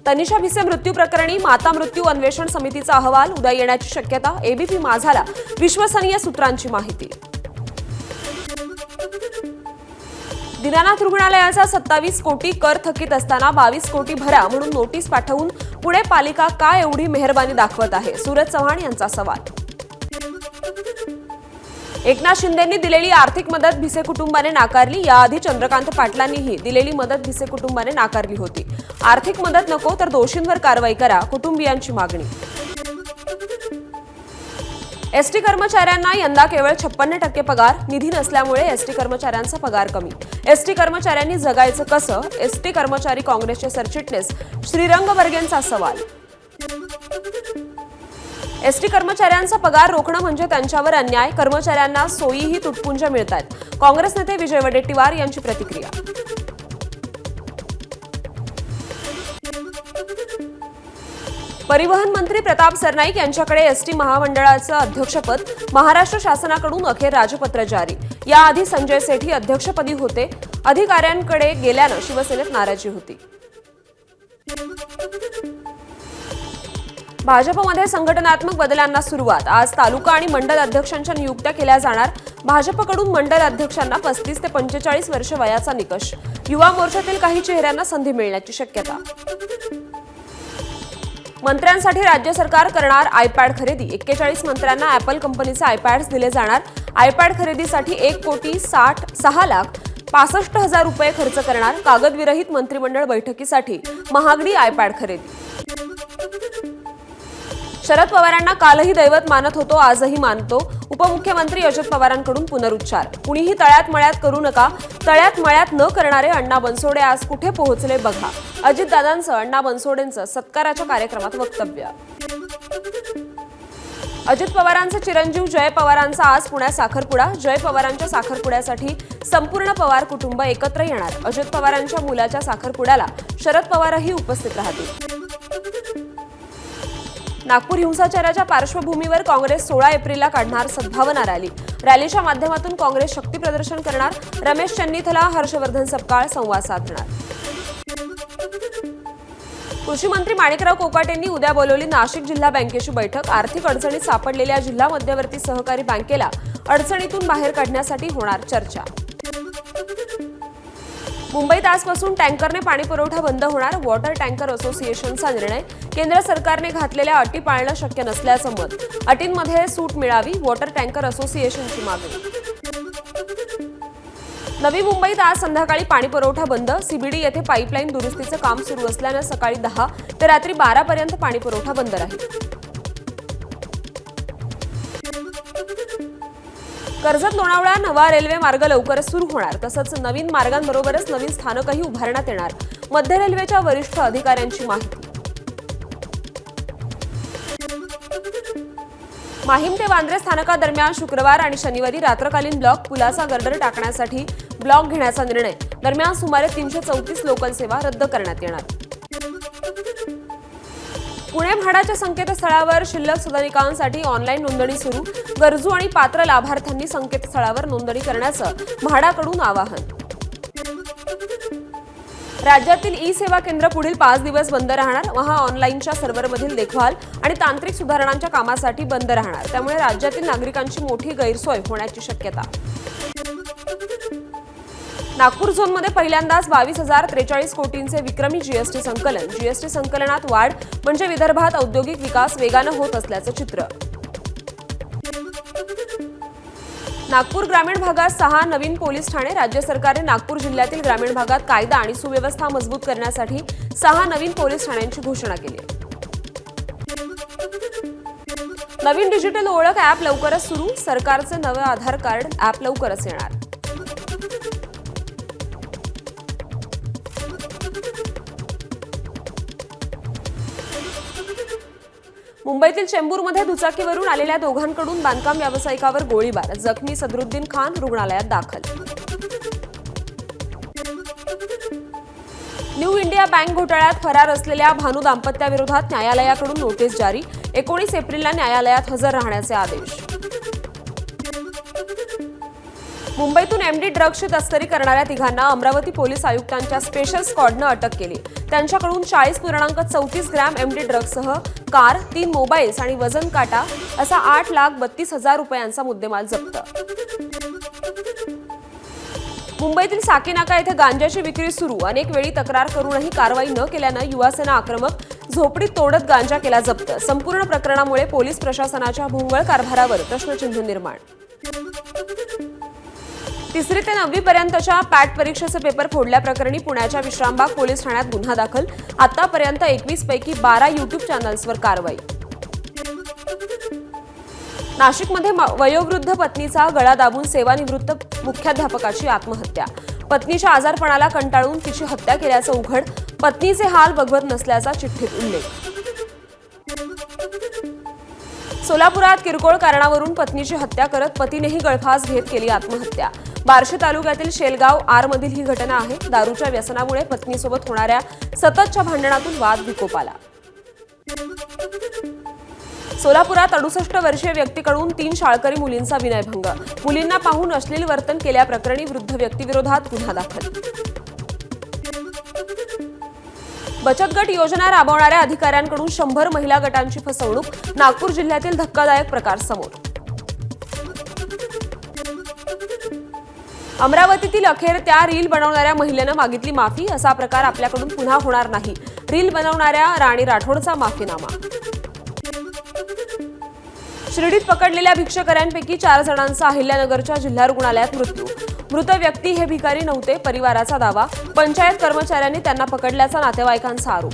तनिषा भिसे मृत्यू प्रकरणी माता मृत्यू अन्वेषण समितीचा अहवाल उद्या येण्याची शक्यता, एबीपी माझाला विश्वसनीय सूत्रांची माहिती। दीनानाथ रुग्णालयाचा 27 कोटी कर थकीत असताना 22 कोटी भरा म्हणून नोटीस पाठवून पुणे पालिका का एवढी मेहरबानी दाखवत आहे, सूरज चव्हाण यांचा सवाल। एकनाथ शिंदेंनी दिलेली आर्थिक मदत भिसे कुटुंबाने नाकारली। याआधी चंद्रकांत पाटलांनीही दिलेली मदत भिसे कुटुंबाने नाकारली होती। आर्थिक मदत नको तर दोषींवर कारवाई करा, कुटुंबियांची मागणी। एसटी कर्मचाऱ्यांना यंदा केवळ 56% पगार, निधी नसल्यामुळे एसटी कर्मचाऱ्यांचा पगार कमी। एसटी कर्मचाऱ्यांनी जगायचं कसं, एसटी कर्मचारी काँग्रेसचे सरचिटणीस श्रीरंग वर्गेंचा सवाल। एसटी कर्मचाऱ्यांचा पगार रोखणं म्हणजे त्यांच्यावर अन्याय, कर्मचाऱ्यांना सोयीही तुटपुंज मिळतात, काँग्रेस नेते विजय वडेट्टीवार यांची प्रतिक्रिया। परिवहन मंत्री प्रताप सरनाईक यांच्याकडे एसटी महामंडळाचं अध्यक्षपद, महाराष्ट्र शासनाकडून अखेर राजपत्र जारी। याआधी संजय सेठी अध्यक्षपदी होते, अधिकाऱ्यांकडे गेल्यानं शिवसेनेत नाराजी होती। भाजपमध्ये संघटनात्मक बदलांना सुरुवात, आज तालुका आणि मंडल अध्यक्षांच्या नियुक्त्या केल्या जाणार। भाजपकडून मंडल अध्यक्षांना 35 ते 45 वर्ष वयाचा निकष, युवा मोर्चातील काही चेहऱ्यांना संधी मिळण्याची शक्यता। मंत्र्यांसाठी राज्य सरकार करणार आयपॅड खरेदी, 41 मंत्र्यांना ॲपल कंपनीचे आयपॅड्स दिले जाणार। आयपॅड खरेदीसाठी 1,60,65,000 रुपये खर्च करणार। कागदविरहित मंत्रिमंडळ बैठकीसाठी महागडी आयपॅड खरेदी। शरद पवारांना कालही दैवत मानत होतो, आजही मानतो, उपमुख्यमंत्री अजित पवारांकडून पुनरुच्चार। कुणीही तळ्यात मळ्यात करू नका, तळ्यात मळ्यात न करणारे अण्णा बनसोडे आज कुठे पोहोचले बघा, अजितदादांचं अण्णा बनसोडेंचं सत्काराच्या कार्यक्रमात वक्तव्य। अजित पवारांचे चिरंजीव जय पवारांचा आज पुण्यात साखरपुडा, जय पवारांच्या साखरपुड्यासाठी संपूर्ण पवार कुटुंब एकत्र येणार। अजित पवारांच्या मुलाच्या साखरपुड्याला शरद पवारही उपस्थित राहतील। नागपूर हिंसाचाराच्या पार्श्वभूमीवर काँग्रेस 16 एप्रिलला काढणार सद्भावना रॅली, रॅलीच्या माध्यमातून काँग्रेस शक्ती प्रदर्शन करणार। रमेश चन्नीथला, हर्षवर्धन सपकाळ संवाद साधणार। कृषी मंत्री माणिकराव कोकाटेंनी उद्या बोलवली नाशिक जिल्हा बँकेची बैठक, आर्थिक अडचणीत सापडलेल्या जिल्हा मध्यवर्ती सहकारी बँकेला अडचणीतून बाहेर काढण्यासाठी होणार चर्चा। मुंबईत आजपासून टँकरने पाणी पुरवठा बंद होणार, वॉटर टँकर असोसिएशनचा निर्णय। केंद्र सरकारने घातलेल्या अटी पाळणं शक्य नसल्याचं मत, अटींमध्ये सूट मिळावी, वॉटर टँकर असोसिएशनची मागणी। नवी मुंबईत आज संध्याकाळी पाणी पुरवठा बंद, सीबीडी येथे पाईपलाईन दुरुस्तीचं काम सुरू असल्यानं सकाळी 10 ते रात्री 12 पर्यंत पाणी पुरवठा बंद राहील। कर्जत लोणावळा नवा रेल्वे मार्ग लवकरच सुरू होणार, तसंच नवीन मार्गांबरोबरच नवीन स्थानकही उभारण्यात येणार, मध्य रेल्वेच्या वरिष्ठ अधिकाऱ्यांची माहिती। माहीम ते वांद्रे स्थानकादरम्यान शुक्रवार आणि शनिवारी रात्रकालीन ब्लॉक, पुलाचा गर्डर टाकण्यासाठी ब्लॉक घेण्याचा निर्णय। दरम्यान सुमारे 334 लोकल सेवा रद्द करण्यात येणार। पुणे म्हाडाच्या संकेतस्थळावर शिल्लक सदनिकांसाठी ऑनलाईन नोंदणी सुरू, गरजू आणि पात्र लाभार्थ्यांनी संकेतस्थळावर नोंदणी करण्याचं म्हाडाकडून आवाहन। राज्यातील ई सेवा केंद्र पुढील 5 दिवस बंद राहणार, महा ऑनलाईनच्या सर्व्हरमधील देखभाल आणि तांत्रिक सुधारणांच्या कामासाठी बंद राहणार, त्यामुळे राज्यातील नागरिकांची मोठी गैरसोय होण्याची शक्यता। नागपूर झोनमध्ये पहिल्यांदाच 22,043 कोटींचे विक्रमी जीएसटी संकलन, जीएसटी संकलनात वाढ म्हणजे विदर्भात औद्योगिक विकास वेगानं होत असल्याचं चित्र। नागपूर ग्रामीण भागात 6 नवीन पोलीस ठाणे, राज्य सरकारने नागपूर जिल्ह्यातील ग्रामीण भागात कायदा आणि सुव्यवस्था मजबूत करण्यासाठी 6 नवीन पोलीस ठाण्यांची घोषणा केली। नवीन डिजिटल ओळख ॲप लवकरच सुरू, सरकारचे नवे आधार कार्ड ॲप लवकरच येणार। मुंबईतील चेंबूरमध्ये दुचाकीवरून आलेल्या दोघांकडून बांधकाम व्यावसायिकावर गोळीबार, जखमी सदरुद्दीन खान रुग्णालयात दाखल। न्यू इंडिया बँक घोटाळ्यात फरार असलेल्या भानू दाम्पत्याविरोधात न्यायालयाकडून नोटीस जारी, 19 एप्रिलला न्यायालयात हजर राहण्याचे आदेश। मुंबईतून एमडी ड्रग्सची तस्करी करणाऱ्या तिघांना अमरावती पोलीस आयुक्तांच्या स्पेशल स्क्वॉडनं अटक केली। त्यांच्याकडून 40.34 ग्रॅम एमडी ड्रग्ससह कार, 3 मोबाईल्स आणि वजन काटा असा 8,32,000 रुपयांचा मुद्देमाल जप्त। मुंबईतील साकीनाका येथे गांजाची विक्री सुरू, अनेक वेळी तक्रार करूनही कारवाई न केल्यानं युवासेना आक्रमक, झोपडीत तोडत गांजा केला जप्त। संपूर्ण प्रकरणामुळे पोलीस प्रशासनाच्या भोंगळ कारभारावर प्रश्नचिन्ह निर्माण। 3री ते 9वी पर्यंतच्या पॅट परीक्षेचे पेपर फोडल्याप्रकरणी पुण्याच्या विश्रामबाग पोलीस ठाण्यात गुन्हा दाखल। आतापर्यंत 21 पैकी 12 यूट्यूब चॅनल्सवर कारवाई। नाशिकमध्ये वयोवृद्ध पत्नीचा गळा दाबून सेवानिवृत्त मुख्याध्यापकाची आत्महत्या। पत्नीच्या आजारपणाला कंटाळून तिची हत्या केल्याचं उघड, पत्नीचे हाल बघवत नसल्याचा चिठ्ठीत उल्लेख। सोलापुरात किरकोळ कारणावरून पत्नीची हत्या करत पतीनेही गळफास घेत केली आत्महत्या। बार्शी तालुक्यातील शेलगाव आरमधील ही घटना आहे। दारूच्या व्यसनामुळे पत्नीसोबत होणाऱ्या सततच्या भांडणातून वाद विकोपाला। सोलापुरात 68 वर्षीय व्यक्तीकडून 3 शाळकरी मुलींचा विनयभंग, मुलींना पाहून अश्लील वर्तन केल्याप्रकरणी वृद्ध व्यक्तीविरोधात गुन्हा दाखल। बचत गट योजना राबवणाऱ्या अधिकाऱ्यांकडून 100 महिला गटांची फसवणूक, नागपूर जिल्ह्यातील धक्कादायक प्रकार समोर। अमरावतीतील अखेर त्या रील बनवणाऱ्या महिलेनं मागितली माफी, असा प्रकार आपल्याकडून पुन्हा होणार नाही, रील बनवणाऱ्या राणी राठोडचा माफीनामा। शिर्डीत पकडलेल्या भिक्षकऱ्यांपैकी 4 जणांचा अहिल्यानगरच्या जिल्हा रुग्णालयात मृत्यू। मृत व्यक्ती हे भिकारी नव्हते, परिवाराचा दावा। पंचायत कर्मचाऱ्यांनी त्यांना पकडल्याचा नातेवाईकांचा आरोप।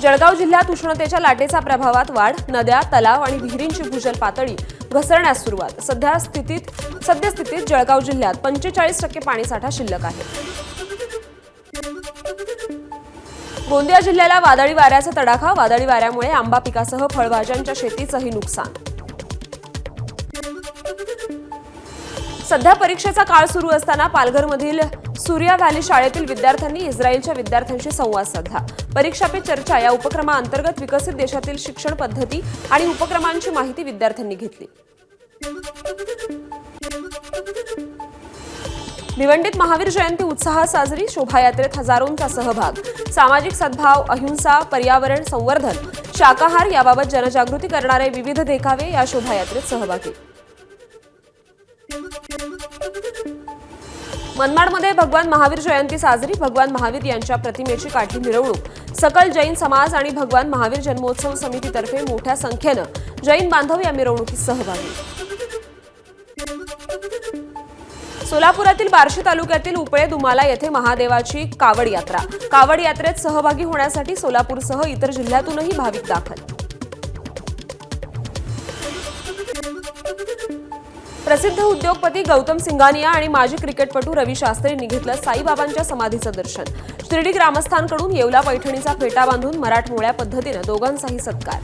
जळगाव जिल्ह्यात उष्णतेच्या लाटेचा प्रभावात वाढ, नद्या, तलाव आणि विहिरींची भूजल पातळी घसरण्यास सुरुवात। सद्यस्थितीत जळगाव जिल्ह्यात 45% पाणीसाठा शिल्लक आहे। गोंदिया जिल्ह्याला वादळी वाऱ्याचा तडाखा, वादळी वाऱ्यामुळे आंबा पिकासह फळभाज्यांच्या शेतीचंही नुकसान। सध्या परीक्षेचा काळ सुरू असताना पालघरमधील सूर्या व्हॅली शाळेतील विद्यार्थ्यांनी इस्रायलच्या विद्यार्थ्यांशी संवाद साधला। परीक्षा पे चर्चा या उपक्रमाअंतर्गत विकसित देशातील शिक्षण पद्धती आणि उपक्रमांची माहिती विद्यार्थ्यांनी घेतली। भिवंडीत महावीर जयंती उत्साहात साजरी, शोभायात्रेत हजारोंचा सहभाग। सामाजिक सद्भाव, अहिंसा, पर्यावरण संवर्धन, शाकाहार याबाबत जनजागृती करणारे विविध देखावे या शोभायात्रेत सहभागी। मनमाडमध्ये भगवान महावीर जयंती साजरी, भगवान महावीर यांच्या प्रतिमेची काढली मिरवणूक। सकल जैन समाज आणि भगवान महावीर जन्मोत्सव समितीतर्फे मोठ्या संख्येनं जैन बांधव या मिरवणुकीत सहभागी। सोलापुरातील बार्शी तालुक्यातील उपळे दुमाला येथे महादेवाची कावड यात्रा। कावड यात्रेत सहभागी होण्यासाठी सोलापूरसह इतर जिल्ह्यातूनही भाविक दाखल। प्रसिद्ध उद्योगपती गौतम सिंघानिया आणि माजी क्रिकेटपटू रवी शास्त्रींनी घेतलं साईबाबांच्या समाधीचं दर्शन। शिर्डी ग्रामस्थांकडून येवला पैठणीचा फेटा बांधून मराठमोळ्या पद्धतीनं दोघांचाही सत्कार।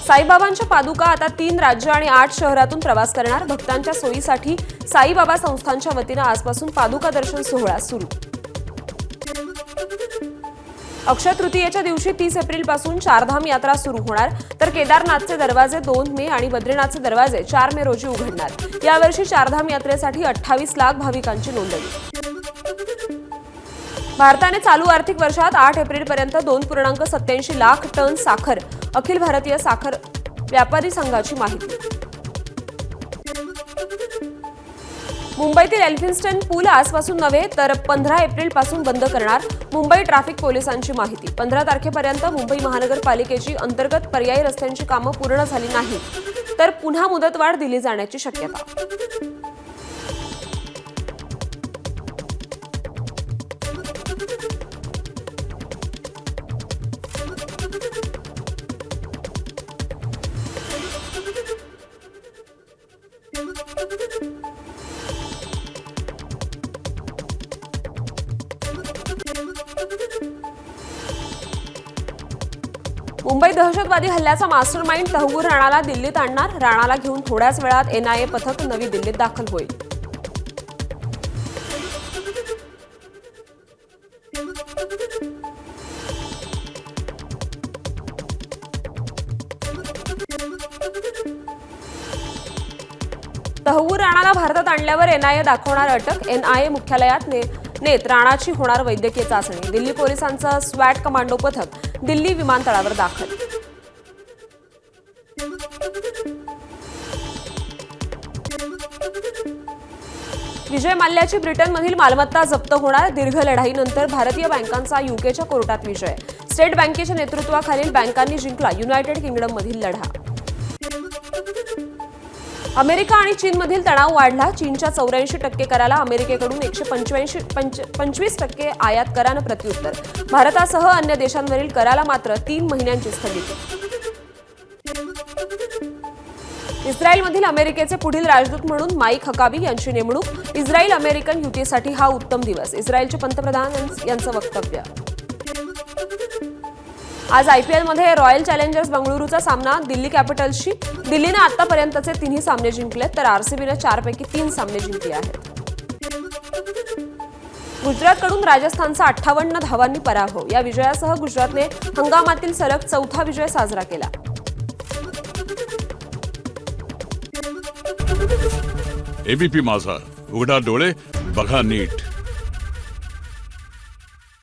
साईबाबांच्या पादुका आता 3 राज्य आणि 8 शहरातून प्रवास करणार। भक्तांच्या सोयीसाठी साईबाबा संस्थांच्या वतीनं आजपासून पादुका दर्शन सोहळा सुरू। अक्षय तृतीयेच्या दिवशी 30 एप्रिलपासून चारधाम यात्रा सुरू होणार, तर केदारनाथचे दरवाजे 2 मे आणि बद्रीनाथचे दरवाजे 4 मे रोजी उघडणार। यावर्षी चारधाम यात्रेसाठी 28 लाख भाविकांची नोंदणी। भारताने चालू आर्थिक वर्षात 8 एप्रिलपर्यंत 2.87 लाख टन साखर, अखिल भारतीय साखर व्यापारी संघाची माहिती। मुंबईतील एल्फिन्स्टन पूल आजपासून नव्हे तर 15 एप्रिलपासून बंद करणार, मुंबई ट्रॅफिक पोलिसांची माहिती। 15 तारखेपर्यंत मुंबई महानगरपालिकेची अंतर्गत पर्यायी रस्त्यांची कामं पूर्ण झाली नाही तर पुन्हा मुदतवाढ दिली जाण्याची शक्यता। मुंबई दहशतवादी हल्ल्याचा मास्टरमाइंड तहव्वूर राणाला दिल्लीत आणणार, राणाला घेऊन थोड्याच वेळात एनआयए पथक नवी दिल्लीत दाखल होईल। राणाला भारतात आणल्यावर एनआयए दाखवणार अटक. एनआयए मुख्यालयात नेत राणाची होणार वैद्यकीय चाचणी. दिल्ली पोलिसांचं स्वॅट कमांडो पथक दिल्ली विमानतळावर दाखल. विजय माल्याची ब्रिटनमधील मालमत्ता जप्त होणार. दीर्घ लढाईनंतर भारतीय बँकांचा यूकेच्या कोर्टात विजय. स्टेट बँकेच्या नेतृत्वाखालील बँकांनी जिंकला युनायटेड किंगडममधील लढा. अमेरिका आणि चीनमधील तणाव वाढला. चीनच्या 84% कराला अमेरिकेकडून 125% आयात करानं प्रत्युत्तर. भारतासह अन्य देशांवरील कराला मात्र 3 महिन्यांची स्थगिती. इस्रायलमधील अमेरिकेचे पुढील राजदूत म्हणून माईक हकाबी यांची नेमणूक. इस्रायल अमेरिकन युतीसाठी हा उत्तम दिवस. इस्रायलचे पंतप्रधान यांचं वक्तव्य. आज आयपीएलमध्ये रॉयल चॅलेंजर्स बंगळुरूचा सामना दिल्ली कॅपिटल्सशी. दिल्लीनं आतापर्यंतचे 3 सामने जिंकलेत तर आरसीबीनं 4 पैकी 3 सामने जिंकले आहेत. गुजरातकडून राजस्थानचा 58 धावांनी पराभव. या विजयासह गुजरातने हंगामातील सलग 4था विजय साजरा केला. एबीपी माझा, उघडा डोळे बघा नीट.